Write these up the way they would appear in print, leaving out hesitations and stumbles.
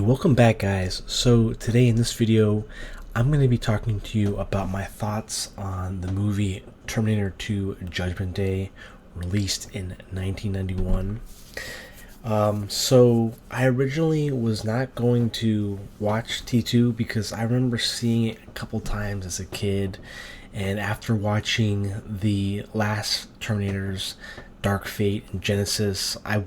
Welcome back, guys. So today in this video I'm going to be talking to you about my thoughts on the movie Terminator 2 Judgment Day, released in 1991. So I originally was not going to watch T2 because I remember seeing it a couple times as a kid, and after watching the last Terminators, Dark Fate and Genesis, I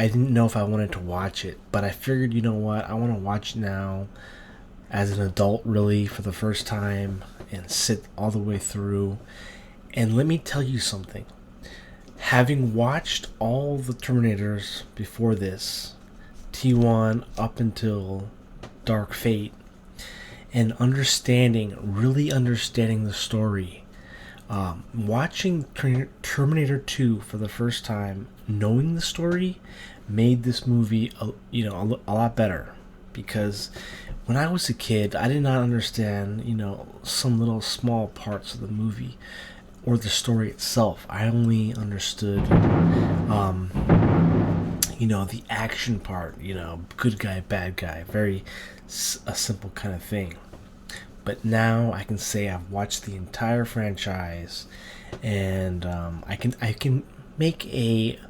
didn't know if I wanted to watch it, but I figured, you know what, I want to watch it now as an adult, really, for the first time, and sit all the way through. And let me tell you something. Having watched all the Terminators before this, T1 up until Dark Fate, and really understanding the story, watching Terminator 2 for the first time, knowing the story, made this movie a lot better. Because when I was a kid, I did not understand some little small parts of the movie or the story itself. I only understood the action part, good guy, bad guy, very a simple kind of thing. But now I can say I've watched the entire franchise, and I can make a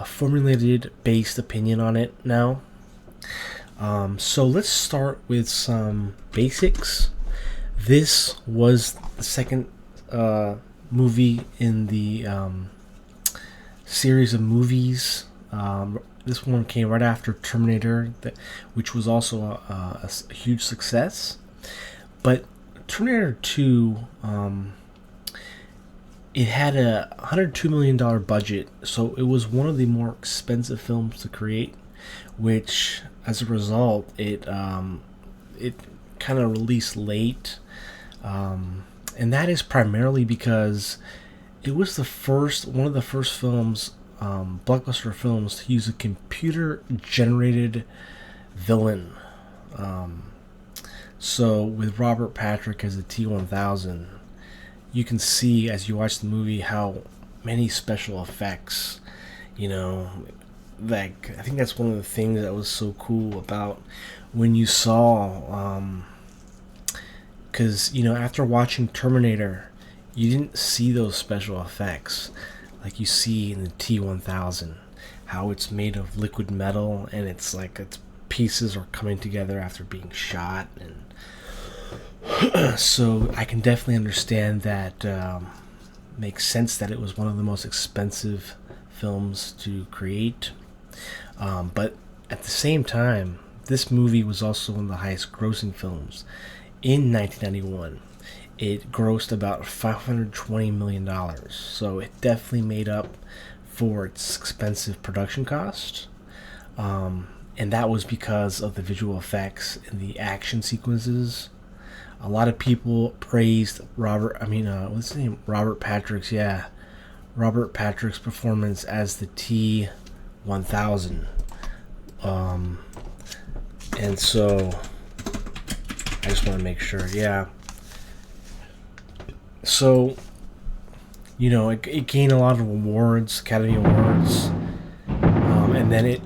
formulated, based opinion on it now. So let's start with some basics. This was the second movie in the series of movies. This one came right after Terminator, which was also a huge success. But Terminator 2, it had a $102 million budget, so it was one of the more expensive films to create, which, as a result, it kind of released late. And that is primarily because it was one of the first films, blockbuster films, to use a computer-generated villain. So with Robert Patrick as the T-1000, you can see as you watch the movie how many special effects, like, I think that's one of the things that was so cool about when you saw, because after watching Terminator, you didn't see those special effects like you see in the T-1000, how it's made of liquid metal and it's like its pieces are coming together after being shot. And so I can definitely understand that. Makes sense that it was one of the most expensive films to create, but at the same time, this movie was also one of the highest grossing films in 1991. It grossed about $520 million, so it definitely made up for its expensive production cost. And that was because of the visual effects and the action sequences. A lot of people praised Robert Patrick's performance as the T-1000. And so I just want to make sure, yeah. So, it gained a lot of awards, Academy Awards, and then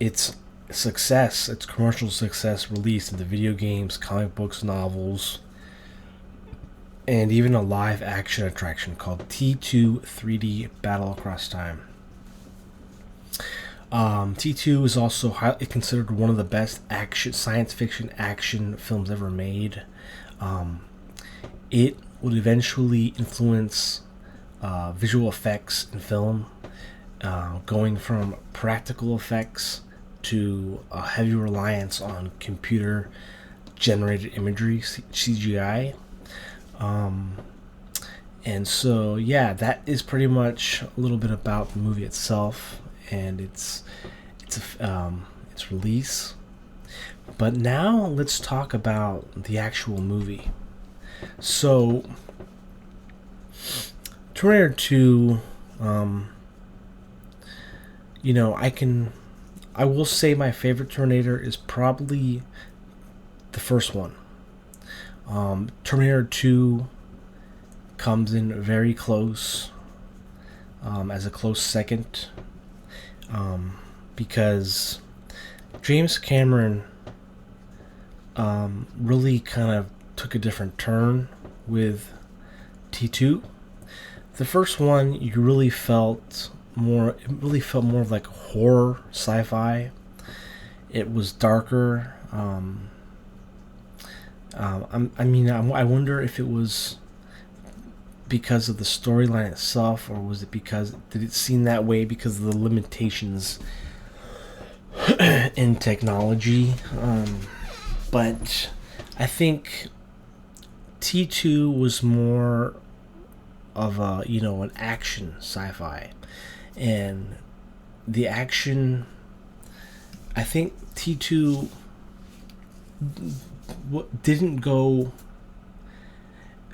its commercial success, released into video games, comic books, novels, and even a live action attraction called T2 3D Battle Across Time. T2 is also highly considered one of the best science fiction action films ever made. It would eventually influence visual effects in film, going from practical effects to a heavy reliance on computer-generated imagery, CGI. And so, yeah, that is pretty much a little bit about the movie itself and its release. But now let's talk about the actual movie. So, Terminator 2, I will say my favorite Terminator is probably the first one. Terminator 2 comes in very close, as a close second, because James Cameron really kind of took a different turn with T2. The first one, you really felt more. It really felt more of like horror sci-fi. It was darker. I wonder if it was because of the storyline itself, or was it because did it seem that way because of the limitations in technology? But I think T2 was more of a an action sci-fi, and the action. I think T2 didn't go.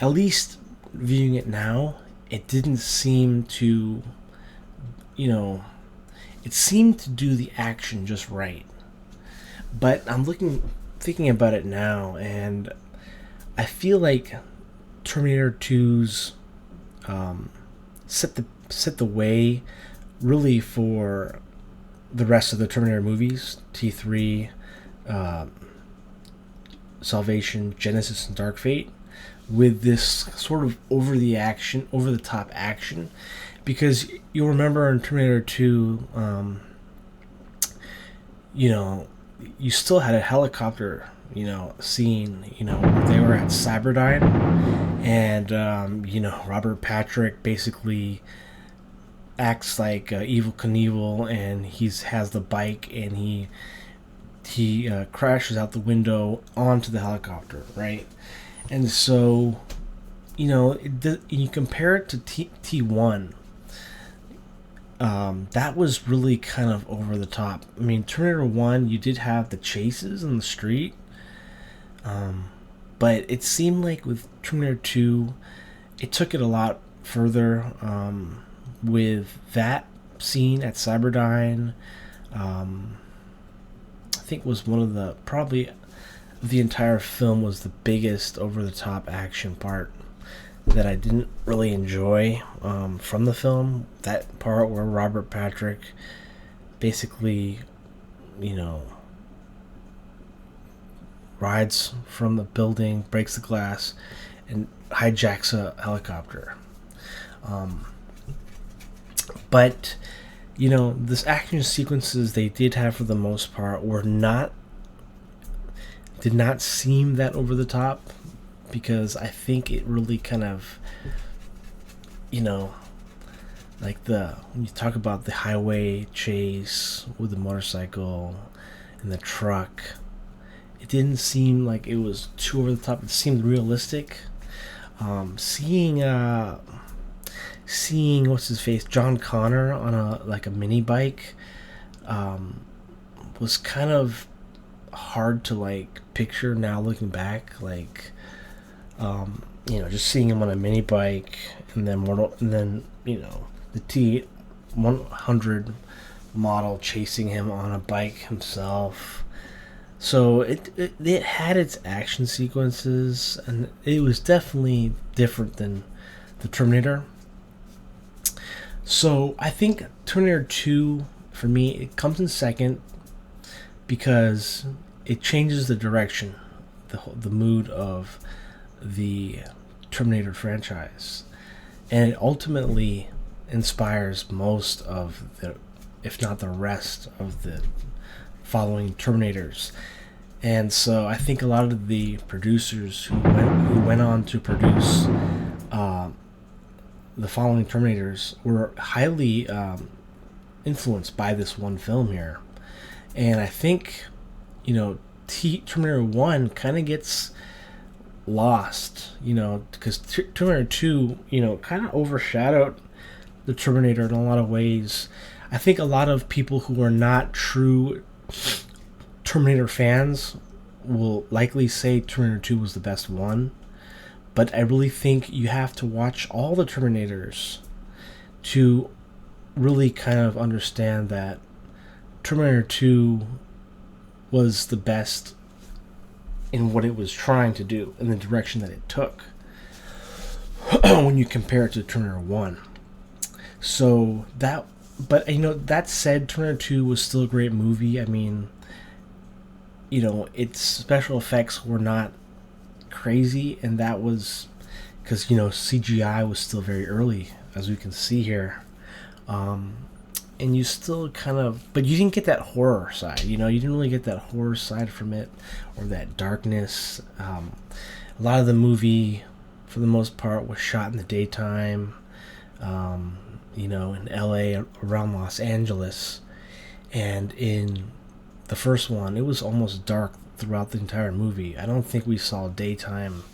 At least viewing it now, it didn't seem to, it seemed to do the action just right. But I'm thinking about it now, and I feel like Terminator 2's set the way really for the rest of the Terminator movies, T3, Salvation, Genesis, and Dark Fate, with this sort of over the top action, because you'll remember in Terminator 2, you still had a helicopter, scene, they were at Cyberdyne, and Robert Patrick basically acts like Evil Knievel, and has the bike, and he crashes out the window onto the helicopter, right? And so, you compare it to T1, that was really kind of over the top. I mean, Terminator 1, you did have the chases in the street, but it seemed like with Terminator 2, it took it a lot further, with that scene at Cyberdyne. I think was one of the entire film was the biggest over-the-top action part that I didn't really enjoy from the film. That part where Robert Patrick basically, rides from the building, breaks the glass, and hijacks a helicopter. But this action sequences they did have for the most part did not seem that over the top, because I think it really kind of, like when you talk about the highway chase with the motorcycle and the truck, it didn't seem like it was too over the top. It seemed realistic. Seeing what's his face, John Connor on a mini bike, was kind of hard to picture now looking back. Just seeing him on a mini bike, and then the T100 model chasing him on a bike himself. So it had its action sequences, and it was definitely different than the Terminator. So I think Terminator 2, for me, it comes in second because it changes the direction, the mood of the Terminator franchise, and it ultimately inspires most of if not the rest of the following Terminators. And so I think a lot of the producers who went on to produce the following Terminators were highly influenced by this one film here. And I think, Terminator 1 kind of gets lost, because Terminator 2, kind of overshadowed the Terminator in a lot of ways. I think a lot of people who are not true Terminator fans will likely say Terminator 2 was the best one. But I really think you have to watch all the Terminators to really kind of understand that Terminator 2 was the best in what it was trying to do, in the direction that it took, when you compare it to Terminator 1. So that But that said, Terminator 2 was still a great movie. I mean, its special effects were not crazy, and that was because CGI was still very early, as we can see here. And you still kind of, but you didn't get that horror side. You didn't really get that horror side from it, or that darkness. A lot of the movie, for the most part, was shot in the daytime. In LA, around Los Angeles, and in the first one, it was almost dark throughout the entire movie. I don't think we saw daytime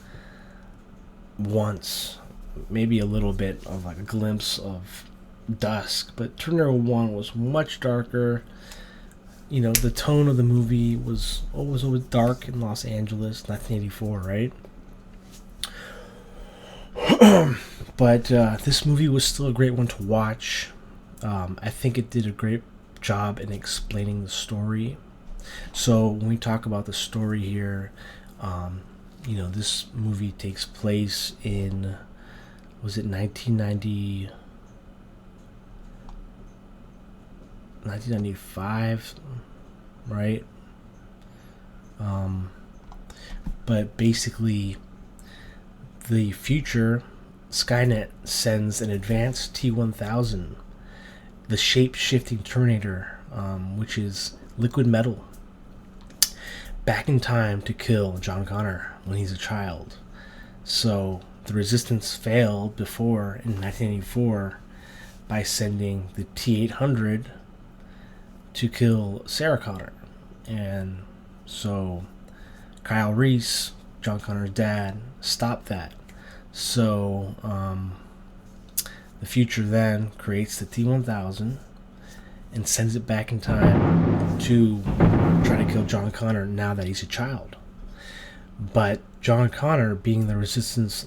once, maybe a little bit of like a glimpse of dusk, but Terminator 1 was much darker. The tone of the movie was always dark in Los Angeles, 1984, right? But this movie was still a great one to watch. I think it did a great job in explaining the story. So when we talk about the story here, this movie takes place in, was it 1995, right? But basically, the future, Skynet sends an advanced T-1000, the shape-shifting Terminator, which is liquid metal, back in time to kill John Connor when he's a child. So the Resistance failed before in 1984 by sending the T-800 to kill Sarah Connor. And so Kyle Reese, John Connor's dad, stopped that. So the future then creates the T-1000 and sends it back in time to try to kill John Connor now that he's a child. But John Connor, being the Resistance,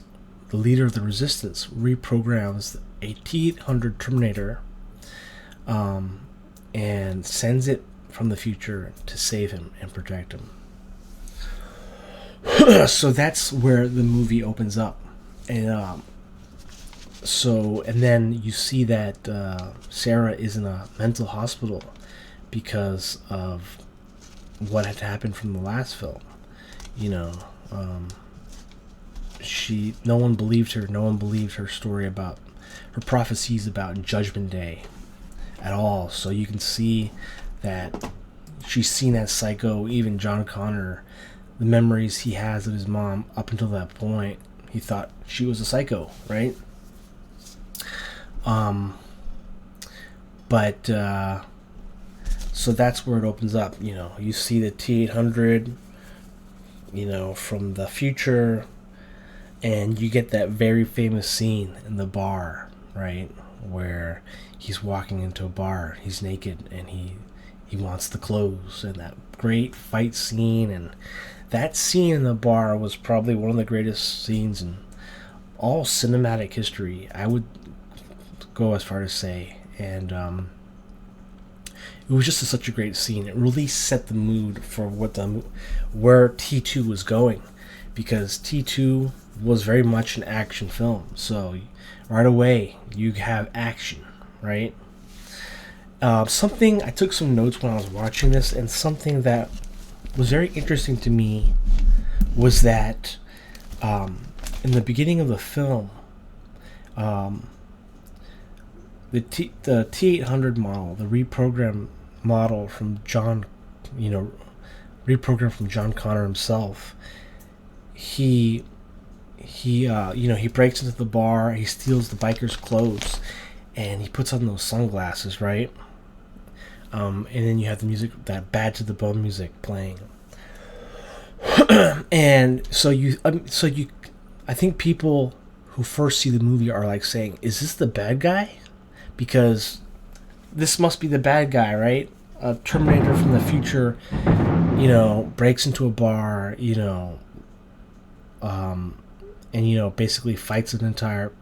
the leader of the Resistance, reprograms a T-800 Terminator and sends it from the future to save him and protect him. So that's where the movie opens up. And and then you see that Sarah is in a mental hospital because of what had happened from the last film. No one believed her. No one believed her story about her prophecies about Judgment Day at all. So you can see that she's seen as psycho. Even John Connor, the memories he has of his mom up until that point, he thought she was a psycho, right? So that's where it opens up. You see the T-800, from the future, and you get that very famous scene in the bar, right, where he's walking into a bar, he's naked, and he wants the clothes, and that great fight scene. And that scene in the bar was probably one of the greatest scenes in all cinematic history, I would go as far to say. And it was just such a great scene. It really set the mood for where T2 was going, because T2 was very much an action film. So right away you have action, right? Something I took some notes when I was watching this, and something that was very interesting to me was that in the beginning of the film, the T-800 model, the reprogrammed model from John, reprogrammed from John Connor himself, he breaks into the bar, he steals the biker's clothes, and he puts on those sunglasses, right? And then you have the music, that Bad to the Bone music playing. And I think people who first see the movie are like saying, is this the bad guy? Because this must be the bad guy, right? A Terminator from the future, breaks into a bar, and basically fights an entire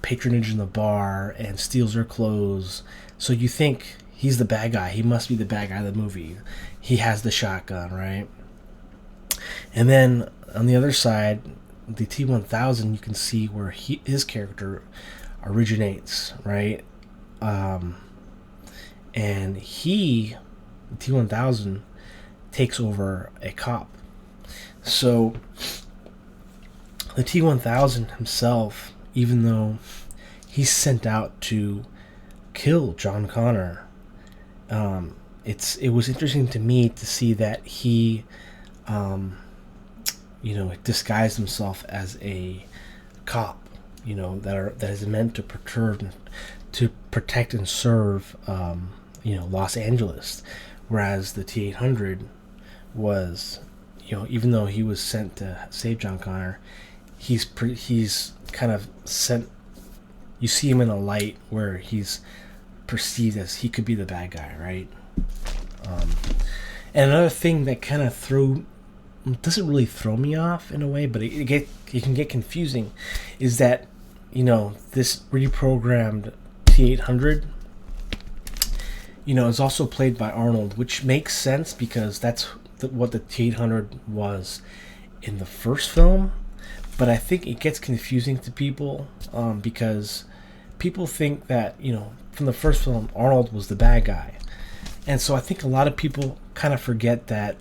patronage in the bar and steals her clothes. So you think he's the bad guy. He must be the bad guy of the movie. He has the shotgun, right? And then on the other side, the T-1000, you can see where his character, originates, right? And he, T-1000, takes over a cop. So the T-1000 himself, even though he's sent out to kill John Connor, it was interesting to me to see that he, disguised himself as a cop, that is meant to protect and serve, Los Angeles, whereas the T-800 was, even though he was sent to save John Connor, he's kind of sent. You see him in a light where he's perceived as he could be the bad guy, right? And another thing that kind of doesn't really throw me off in a way, but it can get confusing, is that this reprogrammed T-800, is also played by Arnold, which makes sense because that's what the T-800 was in the first film. But I think it gets confusing to people because people think that, from the first film, Arnold was the bad guy. And so I think a lot of people kind of forget that,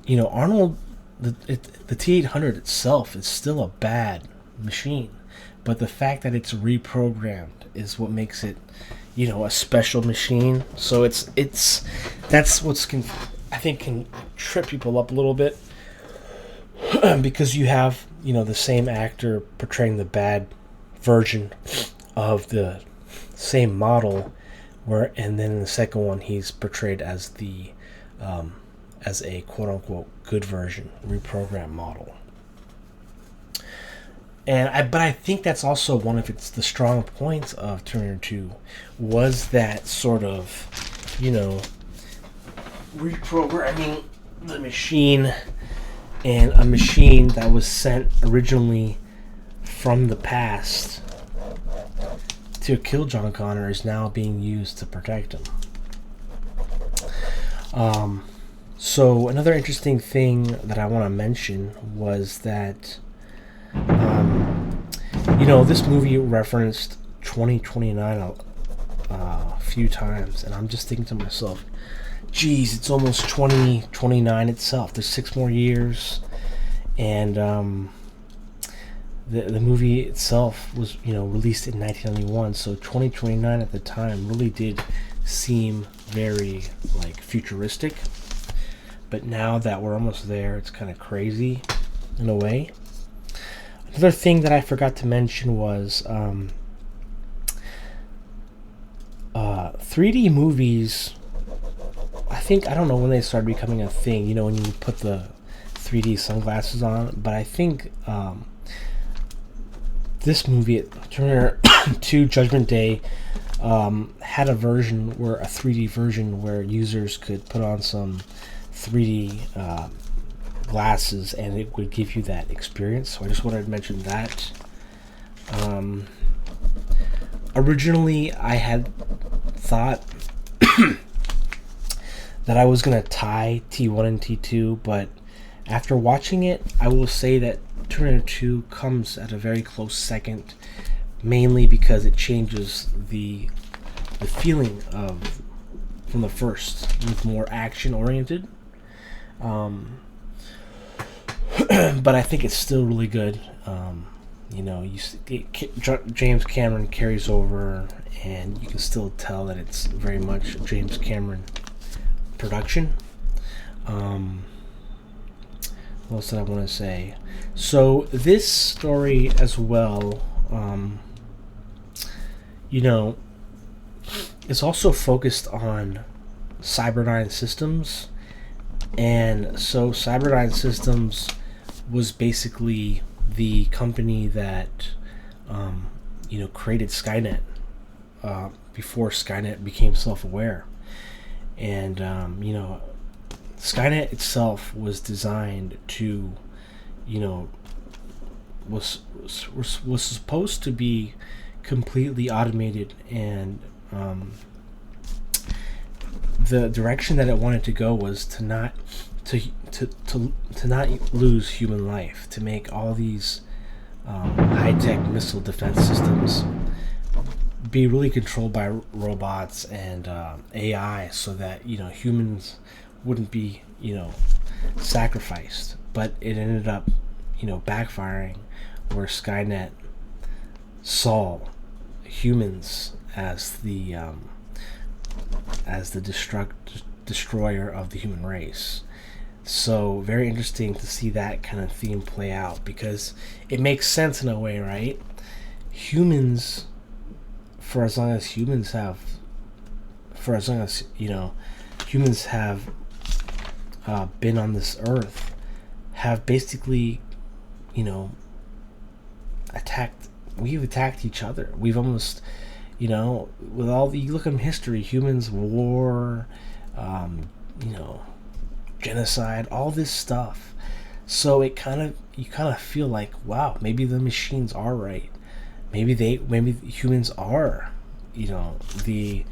Arnold, the T-800 itself is still a bad machine. But the fact that it's reprogrammed is what makes it, a special machine. So that's what's I think can trip people up a little bit. Because you have, the same actor portraying the bad version of the same model, and then in the second one he's portrayed as as a quote unquote good version, reprogrammed model. But I think that's also one of the strong points of Terminator 2 was that sort of, reprogramming the machine. And a machine that was sent originally from the past to kill John Connor is now being used to protect him. So another interesting thing that I want to mention was that, this movie referenced 2029 a few times, and I'm just thinking to myself, geez, it's almost 2029 itself. There's 6 more years, and the movie itself was released in 1991. So 2029 at the time really did seem very futuristic. But now that we're almost there, it's kind of crazy in a way. Another thing that I forgot to mention was 3D movies. I don't know when they started becoming a thing, when you put the 3D sunglasses on, but I think this movie, Terminator 2 Judgment Day, had a 3D version where users could put on some 3D glasses and it would give you that experience. So I just wanted to mention that. Originally, I had thought that I was going to tie T1 and T2, but after watching it, I will say that Terminator 2 comes at a very close second, mainly because it changes the feeling from the first, with more action oriented. But I think it's still really good. James Cameron carries over, and you can still tell that it's very much a James Cameron production. What else did I want to say? So this story as well, it's also focused on Cyberdyne Systems, and so Cyberdyne Systems was basically the company that created Skynet before Skynet became self-aware. And Skynet itself was designed to was supposed to be completely automated, and the direction that it wanted to go was to not lose human life, to make all these high-tech missile defense systems be really controlled by robots and AI, so that humans wouldn't be sacrificed. But it ended up backfiring, where Skynet saw humans as the destroyer of the human race. So very interesting to see that kind of theme play out, because it makes sense in a way, right? Humans, for as long as humans have, humans have been on this earth, have basically, attacked. We've attacked each other. We've almost, with all the, you look at history, humans, war, um, you know, genocide, all this stuff. So you kind of feel like, wow, maybe the machines are right. Maybe humans are, the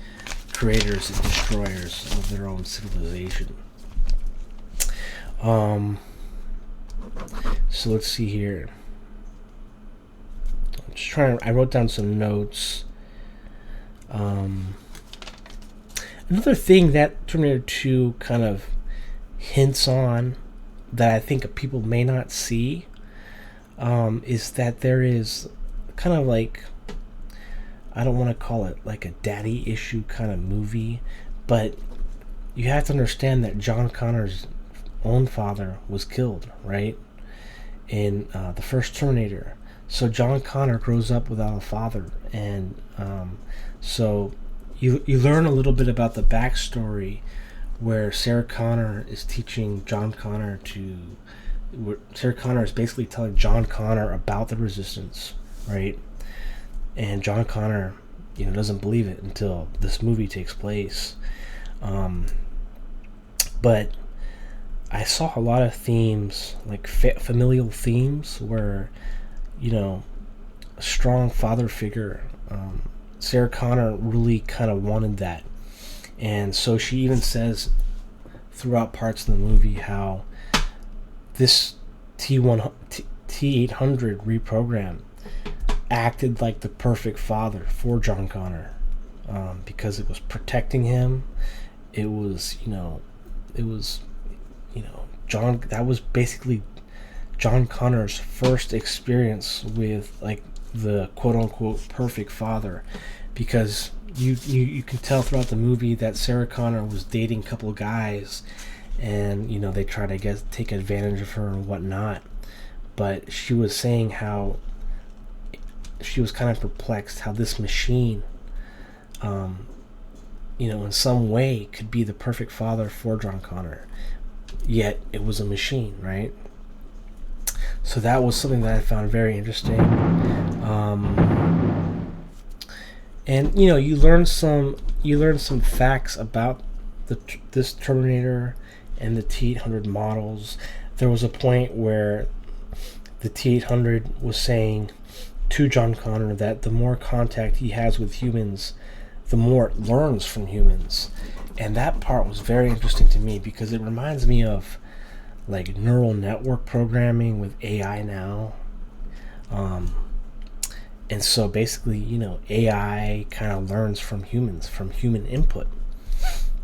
creators and destroyers of their own civilization. So let's see here. I'm just trying. I wrote down some notes. Another thing that Terminator 2 kind of hints on, that I think people may not see, is that there is kind of like, I don't want to call it like a daddy issue kind of movie, but you have to understand that John Connor's own father was killed, right? In the first Terminator. So John Connor grows up without a father, and so you learn a little bit about the backstory, where Sarah Connor is teaching John Connor to. Sarah Connor is basically telling John Connor about the Resistance, right? And John Connor, doesn't believe it until this movie takes place. But I saw a lot of themes, like familial themes, where, a strong father figure. Sarah Connor really kind of wanted that. And so she even says throughout parts of the movie how this T800 reprogram acted like the perfect father for John Connor, because it was protecting him. It was, John. That was basically John Connor's first experience with like the quote unquote perfect father, because you can tell throughout the movie that Sarah Connor was dating a couple of guys, and they try to take advantage of her and whatnot. But she was saying how she was kind of perplexed how this machine, in some way could be the perfect father for John Connor, yet it was a machine, right? So that was something that I found very interesting. And you learn some facts about this Terminator and the T800 models. There was a point where the T800 was saying to John Connor that the more contact he has with humans, the more it learns from humans. And that part was very interesting to me, because it reminds me of like neural network programming with AI now. And so basically, AI kind of learns from humans, from human input,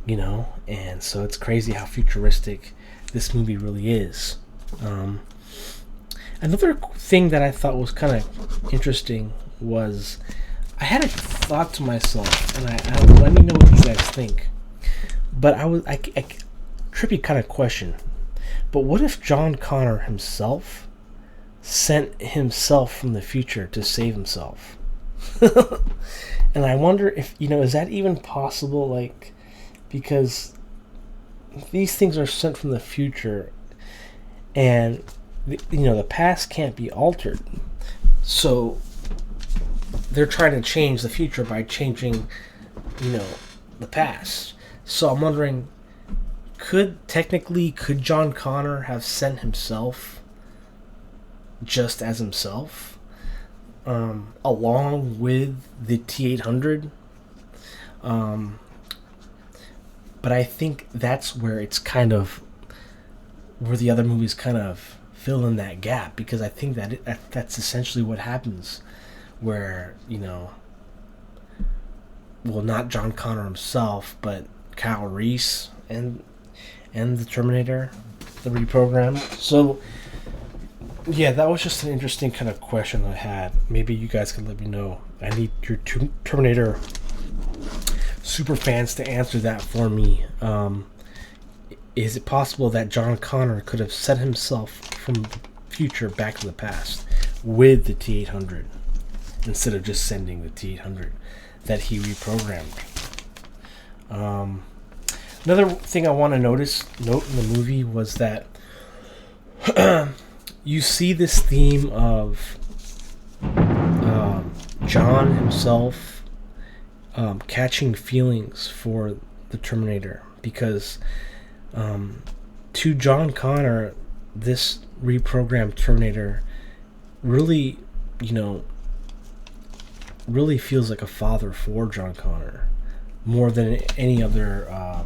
and so it's crazy how futuristic this movie really is. Another thing that I thought was kind of interesting was, I had a thought to myself, and I let me know what you guys think. But I trippy kind of question. But what if John Connor himself sent himself from the future to save himself? And I wonder if, is that even possible? Like, because these things are sent from the future, and the past can't be altered. So they're trying to change the future by changing, the past. So I'm wondering, could John Connor have sent himself just as himself, along with the T800? But I think that's where it's kind of, where the other movies kind of fill in that gap, because I think that's essentially what happens, where well, not John Connor himself, but Kyle Reese and the Terminator, the reprogram. So yeah, that was just an interesting kind of question I had. Maybe you guys can let me know. I need your Terminator super fans to answer that for me. Is it possible that John Connor could have sent himself from the future back to the past with the T-800 instead of just sending the T-800 that he reprogrammed? Another thing I want to note in the movie was that you see this theme of John himself catching feelings for the Terminator, because to John Connor, this reprogrammed Terminator really, really feels like a father for John Connor, more than any other,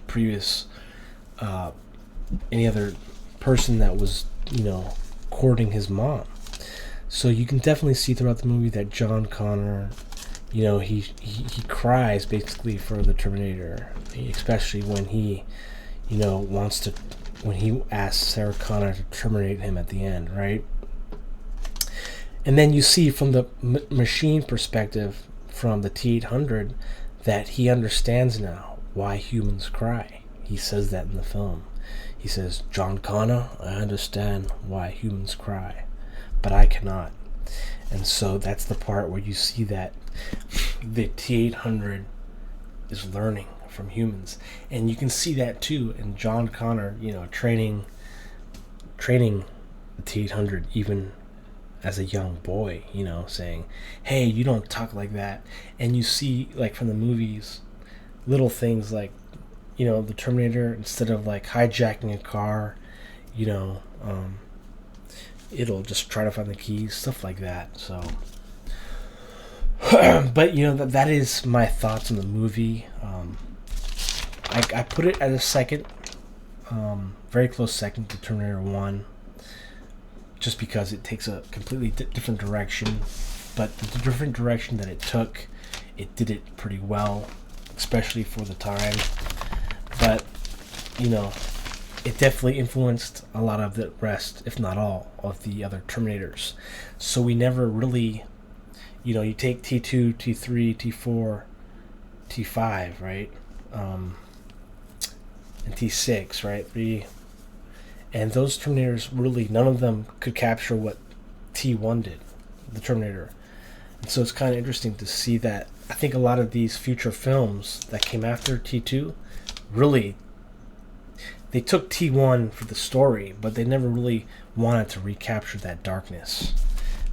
previous, any other person that was, courting his mom. So you can definitely see throughout the movie that John Connor, he cries basically for the Terminator, especially when he, when he asks Sarah Connor to terminate him at the end, right? And then you see from the machine perspective, from the T-800, that he understands now why humans cry. He says that in the film. He says, "John Connor, I understand why humans cry, but I cannot." And so that's the part where you see that the T-800 is learning from humans. And you can see that too in John Connor, training the T-800 even as a young boy, saying, "Hey, you don't talk like that." And you see, like, from the movies, little things like, the Terminator, instead of like hijacking a car, it'll just try to find the keys, stuff like that. So but that is my thoughts on the movie. I put it at a second, very close second to Terminator 1, just because it takes a completely different direction. But the different direction that it took, it did it pretty well, especially for the time. But it definitely influenced a lot of the rest, if not all, of the other Terminators. So we never really, you take T2, T3, T4, T5, right? And T6, right? And those Terminators, really, none of them could capture what T1 did, the Terminator. And so it's kind of interesting to see that. I think a lot of these future films that came after T2, really, they took T1 for the story, but they never really wanted to recapture that darkness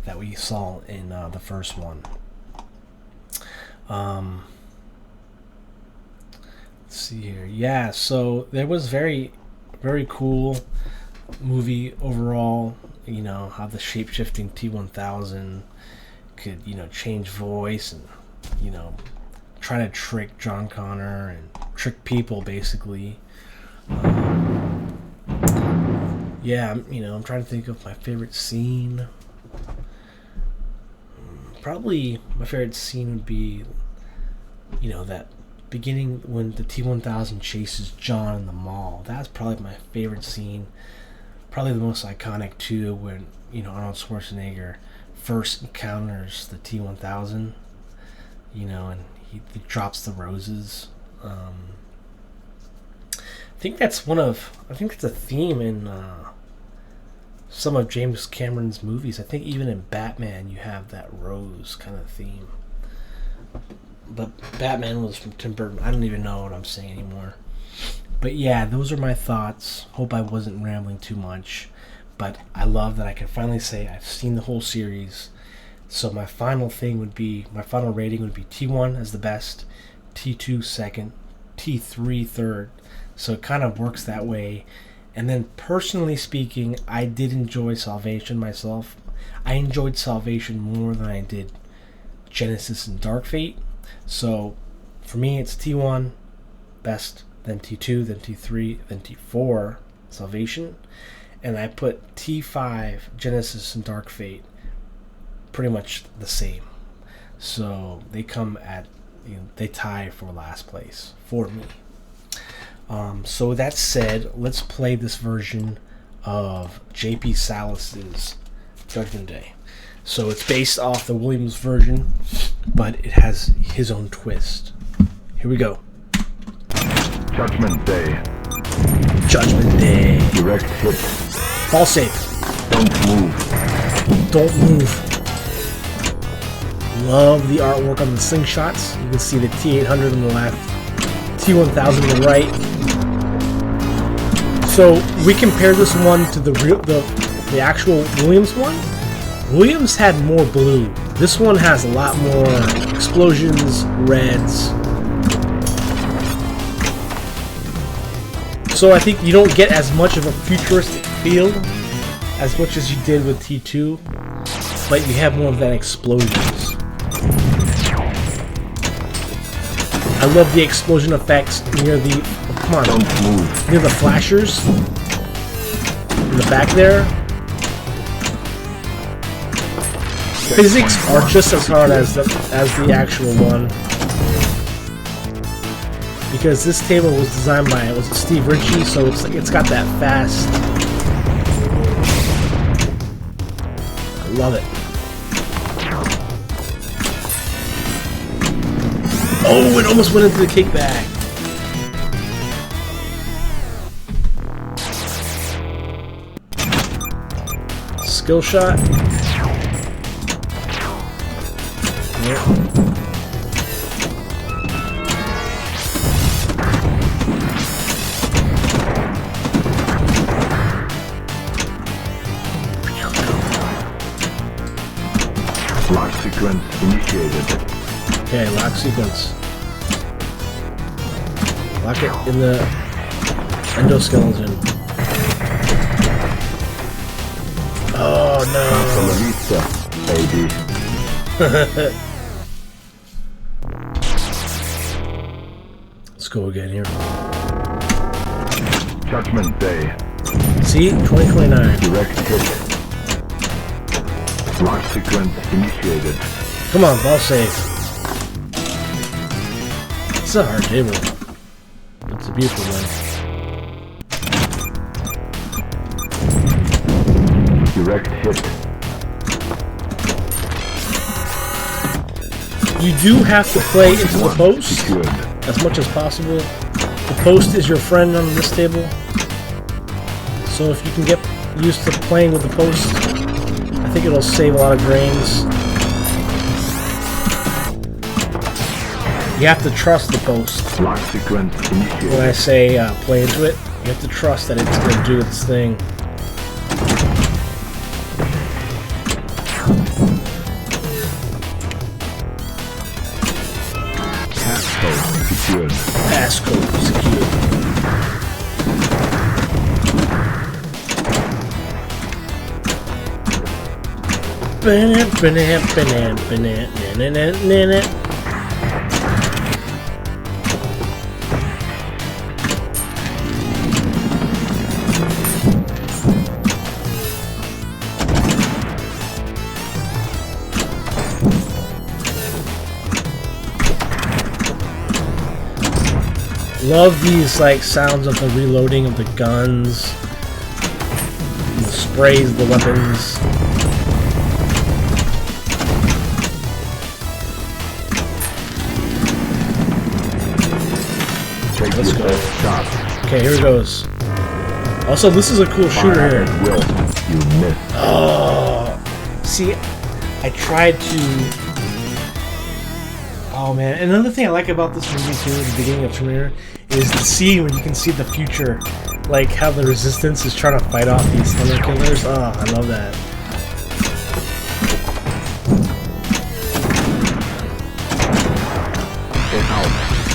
that we saw in the first one. Let's see here. Yeah, so there was very, very cool movie overall. How the shape-shifting T-1000 could, change voice and, try to trick John Connor and trick people, basically. Yeah, I'm trying to think of my favorite scene. Probably my favorite scene would be, that beginning when the T-1000 chases John in the mall. That's probably my favorite scene. Probably the most iconic too, when Arnold Schwarzenegger first encounters the T-1000. And he drops the roses. I think that's a theme in some of James Cameron's movies. I think even in Batman you have that rose kind of theme. But Batman was from Tim Burton. I don't even know what I'm saying anymore. But yeah, those are my thoughts. Hope I wasn't rambling too much. But I love that I can finally say I've seen the whole series. So my final rating would be T1 as the best, T2 second, T3 third. So it kind of works that way. And then personally speaking, I did enjoy Salvation myself. I enjoyed Salvation more than I did Genesis and Dark Fate. So for me, it's T1 best, then T2, then T3, then T4 Salvation. and I put T5, Genesis, and Dark Fate pretty much the same. So they come at, they tie for last place for me. So with that said, let's play this version of J.P. Salas's Judgment Day. So it's based off the Williams version, but it has his own twist. Here we go. Judgment Day. Judgment Day. Direct hit. Ball safe. Don't move. Don't move. Love the artwork on the slingshots. You can see the T800 on the left, T1000 on the right. So we compare this one to the actual Williams one. Williams had more blue. This one has a lot more explosions, reds. So I think you don't get as much of a futuristic feel as much as you did with T2, but you have more of that explosions. I love the explosion effects near the, come on, Don't move. near the flashers in the back there. Physics are just as hard as the actual one, because this table was designed by Steve Ritchie, so it's got that fast. I love it. Oh, it almost went into the kickback. Skill shot. Yep. Lock sequence initiated. Okay, lock sequence. Lock it in the endoskeleton. Oh Hasta la vista, baby. no! Let's go again here. Judgment Day. See? 2029. Direct hit. Lock sequence initiated. Come on, ball safe. It's a hard table. It's a beautiful one. Direct hit. You do have to play into the post Secured. as much as possible. The post is your friend on this table. So if you can get used to playing with the post, I think it'll save a lot of grains. You have to trust the post. Lock sequence initiated. When I say play into it, you have to trust that it's going to do its thing. Passcode secured. Passcode secured. Love these like sounds of the reloading of the guns, the sprays, the weapons. Let's go. Okay, here it goes. Also, this is a cool shooter here. Will you miss? Oh, see, I tried to. Oh man! Another thing I like about this movie too, at the beginning of Terminator, is the scene where you can see the future, like how the Resistance is trying to fight off these Thunder Killers. Oh, I love that.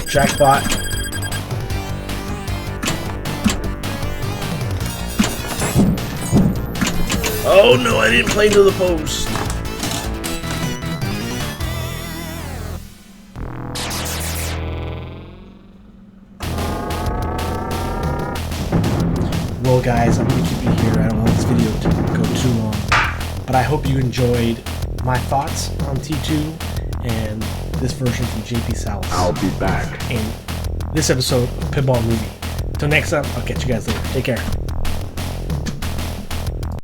Jackpot. Oh no, I didn't play to the post. Well, guys, I'm going to keep it here. I don't want this video to go too long. But I hope you enjoyed my thoughts on T2 and this version from JP Salas. I'll be back. In this episode of Pinball A Movie. Till next time, I'll catch you guys later. Take care.